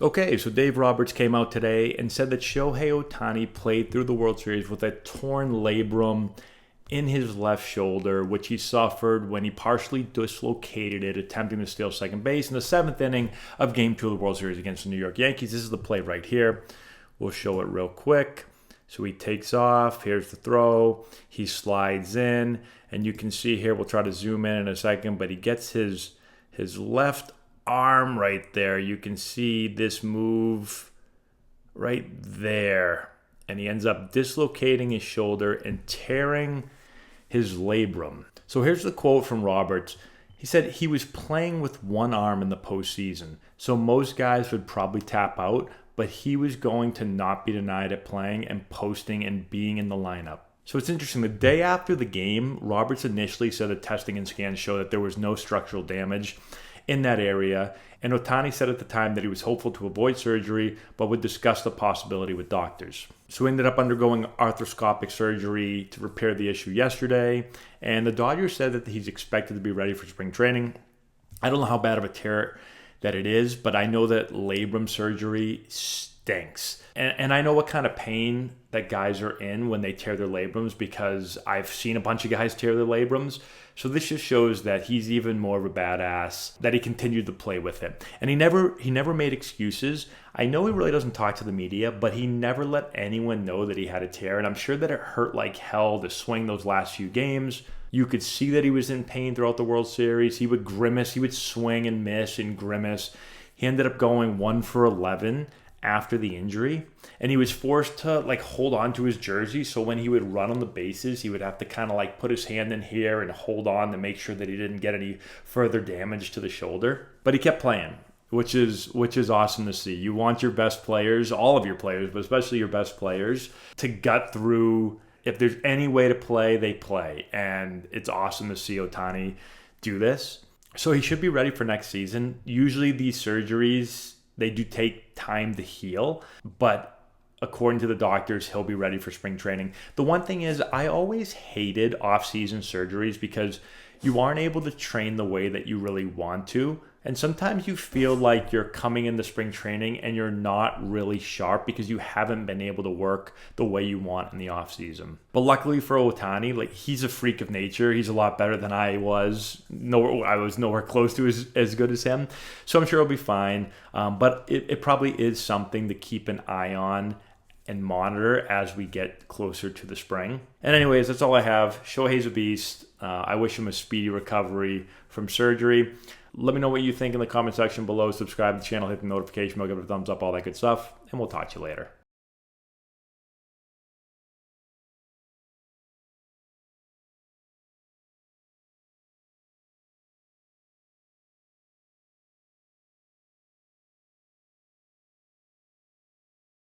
Okay, so Dave Roberts came out today and said that Shohei Ohtani played through the World Series with a torn labrum in his left shoulder, which he suffered when he partially dislocated it attempting to steal second base in the seventh inning of Game 2 of the World Series against the New York Yankees. This is the play right here. We'll show it real quick. So he takes off. Here's the throw. He slides in, and you can see here, we'll try to zoom in a second, but he gets his left arm right there. You can see this move right there. And he ends up dislocating his shoulder and tearing his labrum. So here's the quote from Roberts. He said he was playing with one arm in the postseason. So most guys would probably tap out, but he was going to not be denied at playing and posting and being in the lineup. So it's interesting. The day after the game, Roberts initially said that testing and scans show that there was no structural damage in that area. And Ohtani said at the time that he was hopeful to avoid surgery, but would discuss the possibility with doctors. So he ended up undergoing arthroscopic surgery to repair the issue yesterday. And the Dodgers said that he's expected to be ready for spring training. I don't know how bad of a tear that it is, but I know that labrum surgery stinks. And I know what kind of pain that guys are in when they tear their labrums, because I've seen a bunch of guys tear their labrums. So this just shows that he's even more of a badass, that he continued to play with it. And he never made excuses. I know he really doesn't talk to the media, but he never let anyone know that he had a tear. And I'm sure that it hurt like hell to swing those last few games. You could see that he was in pain throughout the World Series. He would grimace. He would swing and miss and grimace. He ended up going 1 for 11 after the injury, and he was forced to hold on to his jersey. So when he would run on the bases, he would have to kind of put his hand in here and hold on to make sure that he didn't get any further damage to the shoulder. But he kept playing, which is awesome to see. You want your best players, all of your players, but especially your best players, to gut through. If there's any way to play, they play. And it's awesome to see Ohtani do this. So he should be ready for next season. Usually these surgeries, they do take time to heal, but according to the doctors, he'll be ready for spring training. The one thing is, I always hated off-season surgeries because you aren't able to train the way that you really want to. And sometimes you feel like you're coming into spring training and you're not really sharp because you haven't been able to work the way you want in the offseason. But luckily for Ohtani, he's a freak of nature. He's a lot better than I was. I was nowhere close to as good as him. So I'm sure he'll be fine. But it probably is something to keep an eye on and monitor as we get closer to the spring. And anyways, that's all I have. Shohei's a beast. I wish him a speedy recovery from surgery. Let me know what you think in the comment section below. Subscribe to the channel, hit the notification bell, give it a thumbs up, all that good stuff. And we'll talk to you later.